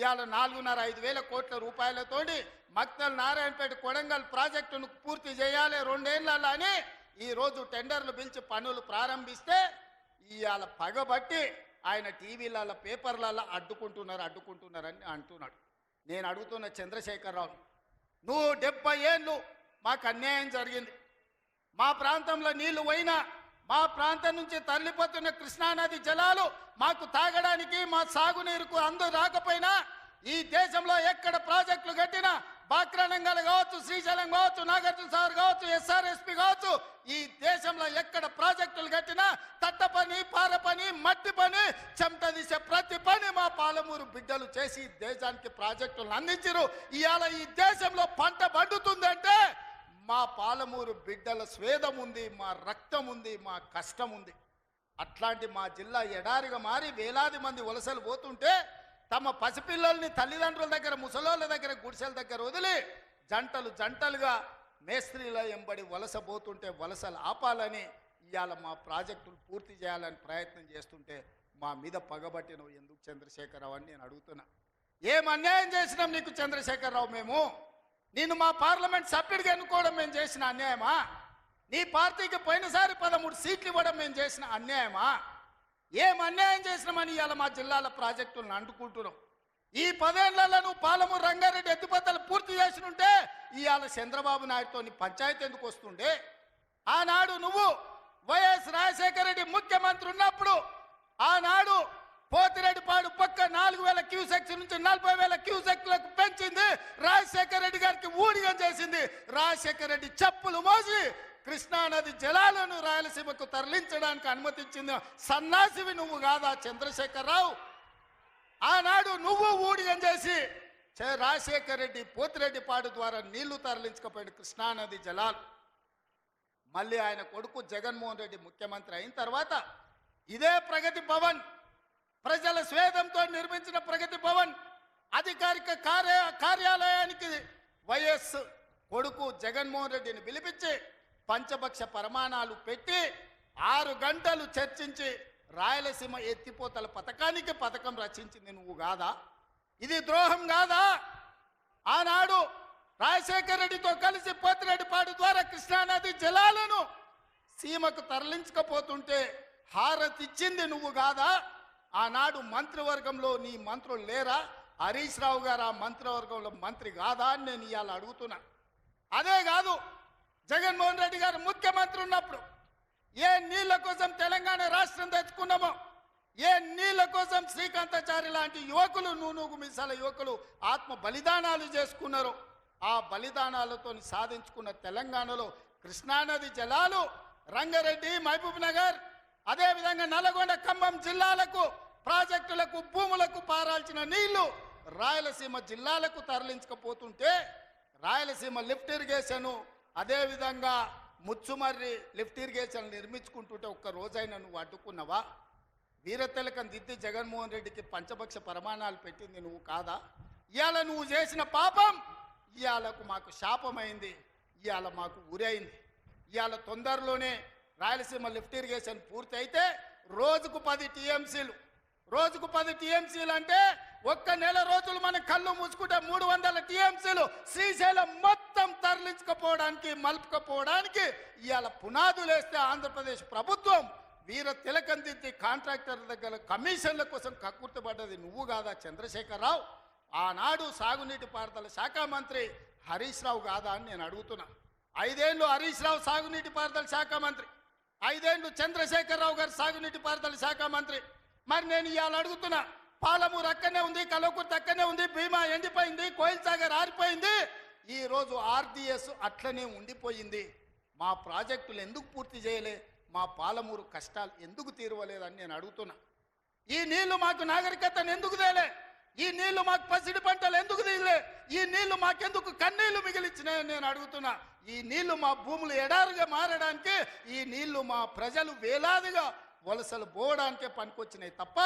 ఇవాళ 4,500 కోట్ల రూపాయలతోటి మక్తల్ నారాయణపేట కొడంగల్ ప్రాజెక్టును పూర్తి చేయాలి 2 ఏళ్లలో అని ఈరోజు టెండర్లు పిలిచి పనులు ప్రారంభిస్తే ఇవాళ పగబట్టి ఆయన టీవీలలో పేపర్లలో అడ్డుకుంటున్నారని అంటున్నాడు. నేను అడుగుతున్న చంద్రశేఖరరావు, నువ్వు 70 ఏళ్ళు మాకు అన్యాయం జరిగింది, మా ప్రాంతంలో నీళ్లు పోయినా మా ప్రాంతం నుంచి తరలిపోతున్న కృష్ణానది జలాలు మాకు తాగడానికి మా సాగునీరుకు అందు రాకపోయినా ఈ దేశంలో ఎక్కడ ప్రాజెక్టులు కట్టినా బాక్రానంగల్ కావచ్చు, శ్రీశైలం కావచ్చు, నాగార్జున సాగర్ కావచ్చు, ఎస్ఆర్ఎస్పి కావచ్చు, ఈ దేశంలో ఎక్కడ ప్రాజెక్టులు కట్టినా తట్ట పని, పార పని, మట్టి పని, చెమట తీసే ప్రతి పని మా పాలమూరు బిడ్డలు చేసి దేశానికి ప్రాజెక్టులను అందించారు. ఇవాళ ఈ దేశంలో పంట పండుతుందంటే మా పాలమూరు బిడ్డల స్వేదం ఉంది, మా రక్తం ఉంది, మా కష్టం ఉంది. అట్లాంటి మా జిల్లా ఎడారిగా మారి వేలాది మంది వలసలు పోతుంటే తమ పసిపిల్లల్ని తల్లిదండ్రుల దగ్గర, ముసలోళ్ళ దగ్గర, గుడిసెల దగ్గర వదిలి జంటలుగా మేస్త్రీల ఎంబడి వలస పోతుంటే వలసలు ఆపాలని ఇవాళ మా ప్రాజెక్టులు పూర్తి చేయాలని ప్రయత్నం చేస్తుంటే మా మీద పగబట్టినవు ఎందుకు చంద్రశేఖరరావు అని నేను అడుగుతున్నా. ఏం అన్యాయం చేసినాం నీకు చంద్రశేఖరరావు? మేము నిన్ను మా పార్లమెంట్ సభ్యుడిగా ఎన్నుకోవడం మేము చేసిన అన్యాయమా? నీ పార్టీకి పోయినసారి 13 సీట్లు ఇవ్వడం మేము చేసిన అన్యాయమా? ఏం అన్యాయం చేసినామని ఇవాళ మా జిల్లాల ప్రాజెక్టులను అంటుకుంటున్నాం. ఈ 10 ఏళ్లలో నువ్వు పాలమూరు రంగారెడ్డి ఎత్తిపోతలు పూర్తి చేసినుంటే ఇవాళ చంద్రబాబు నాయుడుతో పంచాయతీ ఎందుకు వస్తుండే? ఆనాడు నువ్వు వైఎస్ రాజశేఖర రెడ్డి ముఖ్యమంత్రి ఉన్నప్పుడు ఆనాడు పోతిరెడ్డిపాడు పక్క 4,000 క్యూసెక్స్ నుంచి 40,000 క్యూసెక్లకు పెంచింది. రాజశేఖర రెడ్డి గారికి ఊడిగం చేసింది. రాజశేఖర రెడ్డి చెప్పులు మోసి కృష్ణానది జలాలను రాయలసీమకు తరలించడానికి అనుమతించింది సన్నాసివి నువ్వు కాదా చంద్రశేఖరరావు? ఆనాడు నువ్వు ఊడిగం చేసి రాజశేఖర రెడ్డి పోతిరెడ్డిపాడు ద్వారా నీళ్లు తరలించకపోయాడు కృష్ణానది జలాలు. మళ్ళీ ఆయన కొడుకు జగన్మోహన్ రెడ్డి ముఖ్యమంత్రి అయిన తర్వాత ఇదే ప్రగతి భవన్, ప్రజల స్వేదంతో నిర్మించిన ప్రగతి భవన్ అధికారిక కార్యాలయానికి వైఎస్ కొడుకు జగన్మోహన్ రెడ్డిని పిలిపించి పంచభక్ష ప్రమాణాలు పెట్టి 6 గంటలు చర్చించి రాయలసీమ ఎత్తిపోతల పథకం రచించింది నువ్వు కాదా? ఇది ద్రోహం కాదా? ఆనాడు రాజశేఖర రెడ్డితో కలిసి పోతిరెడ్డిపాడు ద్వారా కృష్ణానది జలాలను సీమకు తరలించకపోతుంటే హారతిచ్చింది నువ్వు కాదా? ఆనాడు మంత్రివర్గంలో నీ మంత్రులు లేరా? హరీష్ రావు గారు ఆ మంత్రివర్గంలో మంత్రి కాదా అని నేను ఇవాళ అడుగుతున్నా. అదే కాదు, జగన్మోహన్ రెడ్డి గారు ముఖ్యమంత్రి ఉన్నప్పుడు ఏ నీళ్ల కోసం తెలంగాణ రాష్ట్రం తెచ్చుకున్నామో, ఏ నీళ్ల కోసం శ్రీకాంతాచారి లాంటి యువకులు, నూనూగు మిసాల యువకులు ఆత్మ బలిదానాలు చేసుకున్నారు, ఆ బలిదానాలతో సాధించుకున్న తెలంగాణలో కృష్ణానది జలాలు రంగారెడ్డి, మహబూబ్ నగర్, అదేవిధంగా నల్గొండ, ఖమ్మం జిల్లాలకు ప్రాజెక్టులకు, భూములకు పారాల్సిన నీళ్లు రాయలసీమ జిల్లాలకు తరలించకపోతుంటే రాయలసీమ లిఫ్ట్ ఇరిగేషన్, అదేవిధంగా ముచ్చుమర్రి లిఫ్ట్ ఇరిగేషన్ నిర్మించుకుంటుంటే ఒక్క రోజైనా నువ్వు అడ్డుకున్నావా? వీరతిలకం దిద్ది జగన్మోహన్ రెడ్డికి పంచభక్ష ప్రమాణాలు పెట్టింది నువ్వు కాదా? ఇవాళ నువ్వు చేసిన పాపం ఇవాళకు మాకు శాపమైంది, ఇవాళ మాకు ఉరైంది. ఇవాళ తొందరలోనే రాయలసీమ లిఫ్ట్ ఇరిగేషన్ పూర్తి అయితే రోజుకు 10 టీఎంసీలు, రోజుకు 10 టీఎంసీలు అంటే ఒక్క నెల రోజులు మన కళ్ళు మూసుకుంటే 300 టీఎంసీలు శ్రీశైలం మొత్తం తరలించకపోవడానికి, మలుపుకపోవడానికి ఇవాళ పునాదులు వేస్తే ఆంధ్రప్రదేశ్ ప్రభుత్వం వీర తిలకం దిద్ది కాంట్రాక్టర్ల దగ్గర కమిషన్ల కోసం కక్కుర్తిపడ్డది నువ్వు కాదా చంద్రశేఖరరావు? ఆనాడు సాగునీటి పారుదల శాఖ మంత్రి హరీష్ రావు కాదా అని నేను అడుగుతున్నా. 5 ఏళ్ళు హరీష్ రావు సాగునీటి పారుదల శాఖ మంత్రి, 5 ఏళ్ళు చంద్రశేఖరరావు గారు సాగునీటి పారుదల శాఖ మంత్రి. మరి నేను ఇవాళ అడుగుతున్నా, పాలమూరు అక్కడనే ఉంది, కల్వకుర్తి అక్కడనే ఉంది, భీమా ఎండిపోయింది, కోయిల్ సాగర్ ఆరిపోయింది, ఈరోజు ఆర్డీఎస్ అట్లనే ఉండిపోయింది. మా ప్రాజెక్టులు ఎందుకు పూర్తి చేయలే? మా పాలమూరు కష్టాలు ఎందుకు తీరవలేదని నేను అడుగుతున్నా. ఈ నీళ్లు మాకు నాగరికతను ఎందుకు తేలే? ఈ నీళ్లు మాకు పసిడి పంటలు ఎందుకు తీయలే? ఈ నీళ్లు మాకెందుకు కన్నీళ్లు మిగిలిచ్చినాయని నేను అడుగుతున్నా. ఈ నీళ్లు మా భూములు ఎడారుగా మారడానికి, ఈ నీళ్లు మా ప్రజలు వేలాదిగా వలసలు పోవడానికే పనికొచ్చినాయి తప్ప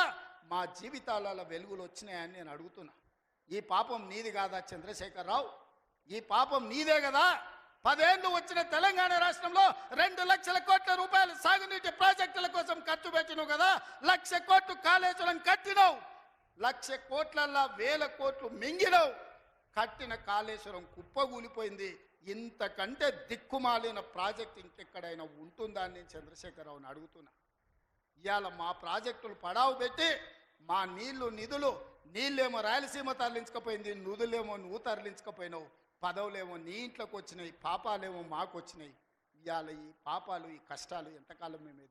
మా జీవితాలలో వెలుగులు వచ్చినాయని నేను అడుగుతున్నా. ఈ పాపం నీది కాదా చంద్రశేఖరరావు? ఈ పాపం నీదే కదా? 10 ఏళ్ళు వచ్చిన తెలంగాణ రాష్ట్రంలో 2 లక్షల కోట్ల రూపాయలు సాగునీటి ప్రాజెక్టుల కోసం ఖర్చు పెట్టినావు కదా. 1,00,000 కోట్లు కాళేశ్వరం కట్టినావు. 1,00,000 కోట్లల్లా 1,000 కోట్లు మింగినవు. కట్టిన కాళేశ్వరం కుప్పగూలిపోయింది. ఇంతకంటే దిక్కుమాలిన ప్రాజెక్ట్ ఇంకెక్కడైనా ఉంటుందా అని నేను చంద్రశేఖరరావుని అడుగుతున్నా. ఇవాళ మా ప్రాజెక్టులు పడావు పెట్టి మా నిధులు నీళ్ళేమో రాయలసీమ తరలించకపోయింది, నిధులేమో నువ్వు తరలించకపోయినావు, పదవులేమో నీ ఇంట్లోకి వచ్చినాయి, పాపాలేమో మాకు వచ్చినాయి. ఇవాళ ఈ పాపాలు ఈ కష్టాలు ఎంతకాలం మేము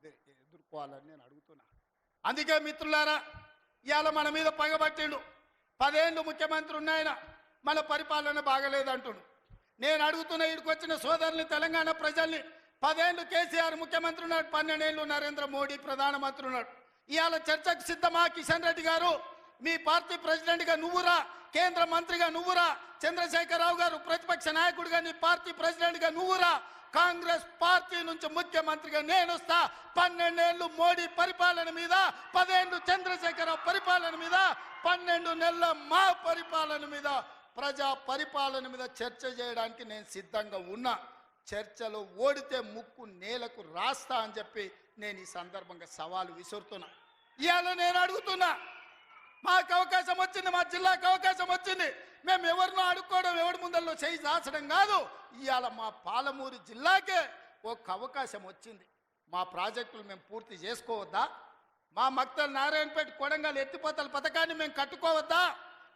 ఎదుర్కోవాలని నేను అడుగుతున్నా. అందుకే మిత్రులారా, ఇవాళ మన మీద పగబట్టిండు. 10 ఏళ్ళు ముఖ్యమంత్రి ఉన్నాయన, మన పరిపాలన బాగలేదంటుండు. నేను అడుగుతున్న ఇక్కడికి వచ్చిన సోదరుని, తెలంగాణ ప్రజల్ని, 10 ఏళ్ళు కేసీఆర్ ముఖ్యమంత్రి ఉన్నాడు, 12 ఏళ్ళు నరేంద్ర మోడీ ప్రధానమంత్రి ఉన్నాడు. ఇవాళ చర్చకు సిద్ధమా? కిషన్ రెడ్డి గారు మీ పార్టీ ప్రెసిడెంట్గా నువ్వురా, కేంద్ర మంత్రిగా నువ్వురా, చంద్రశేఖరరావు గారు ప్రతిపక్ష నాయకుడిగా నీ పార్టీ ప్రెసిడెంట్గా నువ్వురా, కాంగ్రెస్ పార్టీ నుంచి ముఖ్యమంత్రిగా నేను వస్తా. 12 ఏళ్ళు మోడీ పరిపాలన మీద, 10 ఏళ్ళు చంద్రశేఖరరావు పరిపాలన మీద, 12 నెలల మా పరిపాలన మీద, ప్రజా పరిపాలన మీద చర్చ చేయడానికి నేను సిద్ధంగా ఉన్నా. చర్చలో ఓడితే ముక్కు నేలకు రాస్తా అని చెప్పి నేను ఈ సందర్భంగా సవాలు విసురుతున్నా. ఇవాళ నేను అడుగుతున్నా, మాకు అవకాశం వచ్చింది, మా జిల్లాకు అవకాశం వచ్చింది, మేము ఎవరినో అడుక్కోవడం, ఎవరి ముందల్లో చేయి దాచడం కాదు. ఇవాళ మా పాలమూరు జిల్లాకే ఒక అవకాశం వచ్చింది. మా ప్రాజెక్టులు మేము పూర్తి చేసుకోవద్దా? మా మక్తల్ నారాయణపేట కొడంగల్ ఎత్తిపోతల పథకాన్ని మేము కట్టుకోవద్దా?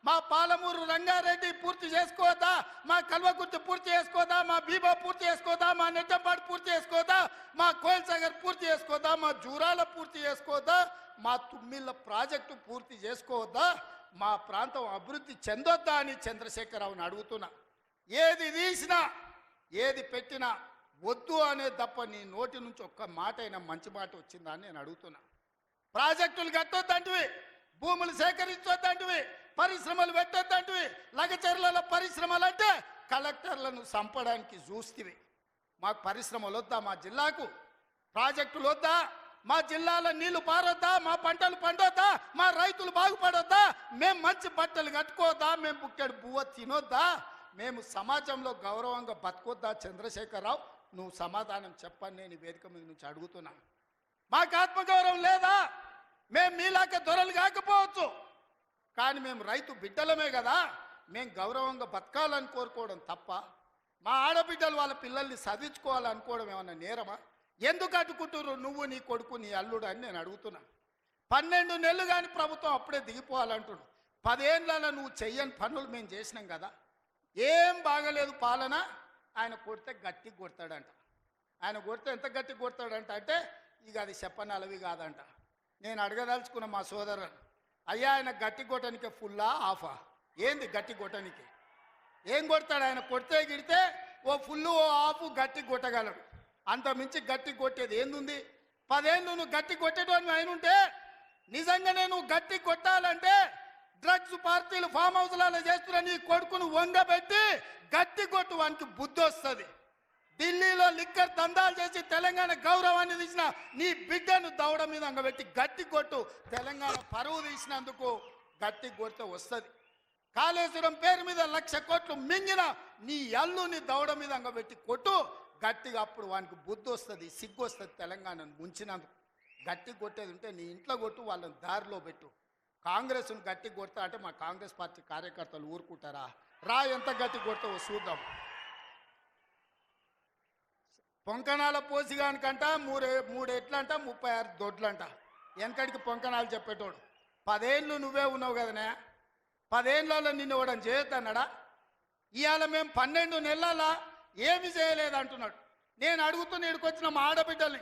మా పాలమూరు రంగారెడ్డి పూర్తి చేసుకోవద్దా? మా కల్వకుర్తి పూర్తి చేసుకోవద్దా? మా బీబా పూర్తి చేసుకోవద్దా? మా నెట్టంపాడు పూర్తి చేసుకోవద్దా? మా కోయిల్సాగర్ పూర్తి చేసుకోవద్దా? మా జూరాల పూర్తి చేసుకోవద్దా? మా తుమ్మిళ్ళ ప్రాజెక్టు పూర్తి చేసుకోవద్దా? మా ప్రాంతం అభివృద్ధి చెందొద్దా అని చంద్రశేఖరరావుని అడుగుతున్నా. ఏది తీసినా ఏది పెట్టినా వద్దు అనే తప్ప నీ నోటి నుంచి ఒక్క మాట అయినా మంచి మాట వచ్చిందా అని నేను అడుగుతున్నా. ప్రాజెక్టులు కట్టొద్దంటివి, భూములు సేకరించొద్దంటివి, పరిశ్రమలు పెట్టొద్దంటివి. లగచర్లలో పరిశ్రమలు అంటే కలెక్టర్లను చంపడానికి చూస్తేవి. మాకు పరిశ్రమలు వద్దా? మా జిల్లాకు ప్రాజెక్టులు వద్దా? మా జిల్లాలో నీళ్లు పారొద్దా? మా పంటలు పండొద్దా? మా రైతులు బాగుపడొద్దా? మేము మంచి బట్టలు కట్టుకోవద్దా? మేము బుక్కెడు బువ్వ తినొద్దా? మేము సమాజంలో గౌరవంగా బతకొద్దా? చంద్రశేఖరరావు, నువ్వు సమాధానం చెప్పని నేను వేదిక మీద నుంచి అడుగుతున్నా. మాకు ఆత్మగౌరవం లేదా? మేము మీలాగా దొరలు కాకపోవచ్చు, కానీ మేము రైతు బిడ్డలమే కదా. మేము గౌరవంగా బతకాలని కోరుకోవడం తప్ప, మా ఆడబిడ్డలు వాళ్ళ పిల్లల్ని చదివించుకోవాలనుకోవడం ఏమన్నా నేరమా? ఎందుకు అడ్డుకుంటున్నారు నువ్వు, నీ కొడుకు, నీ అల్లుడు అని నేను అడుగుతున్నా. 12 నెలలు కానీ ప్రభుత్వం అప్పుడే దిగిపోవాలంటున్నాడు. 10 ఏళ్ళలో నువ్వు చెయ్యని పనులు మేము చేసినాం కదా. ఏం బాగలేదు పాలన. ఆయన కొడితే గట్టి కొడతాడంట. ఆయన కొడితే ఎంత గట్టి కొడతాడంట అంటే ఇక అది చెప్పనలవి కాదంట. నేను అడగదలుచుకున్న మా సోదరుని, అయ్యా ఆయన గట్టి కొట్టడానికి ఫుల్లా ఆఫా? ఏంది గట్టి కొట్టడానికి? ఏం కొడతాడు ఆయన? కొడితే గిడితే ఓ ఫుల్లు ఓ ఆఫ్ గట్టి కొట్టగలడు. అంత మించి గట్టి కొట్టేది ఏందుంది? 10 ఏళ్ళు నువ్వు గట్టి కొట్టేటోని ఆయన ఉంటే, నిజంగానే నువ్వు గట్టి కొట్టాలంటే డ్రగ్స్ పార్టీలు ఫామ్ హౌస్లలో చేస్తున్న నీ కొడుకును వంగబెట్టి గట్టి కొట్టు, వానికి బుద్ధి వస్తుంది. ఢిల్లీలో లిక్కర్ దందాలు చేసి తెలంగాణ గౌరవాన్ని తీసిన నీ బిడ్డను దవడ మీద అంగబెట్టి గట్టి కొట్టు. తెలంగాణ పరువు తీసినందుకు గట్టి కొడితే వస్తుంది. కాళేశ్వరం పేరు మీద 1,00,000 కోట్లు మింగిన నీ అల్లుని దవడ మీద అంగబెట్టి కొట్టు గట్టిగా. అప్పుడు వానికి బుద్ధి వస్తుంది, సిగ్గు వస్తుంది. తెలంగాణను ముంచినందుకు గట్టి కొట్టేది ఉంటే నీ ఇంట్లో కొట్టు, వాళ్ళని దారిలో పెట్టు. కాంగ్రెస్ను గట్టి కొడతా అంటే మా కాంగ్రెస్ పార్టీ కార్యకర్తలు ఊరుకుంటారా? రా, ఎంత గట్టి కొడతావో చూద్దాం. పొంకణాల పోసిగానికంట 3 ఎట్లంట 36 దొడ్లంట. వెనకడికి పొంకణాలు చెప్పేటోడు. 10 ఏళ్ళు నువ్వే ఉన్నావు కదనే. 10 ఏళ్ళలో నిన్ను ఇవ్వడం చేయొద్దన్నాడా? ఇవాళ మేము 12 నెలల ఏమి చేయలేదు అంటున్నాడు. నేను అడుగుతున్న ఇక్కడికి వచ్చిన మా ఆడబిడ్డల్ని,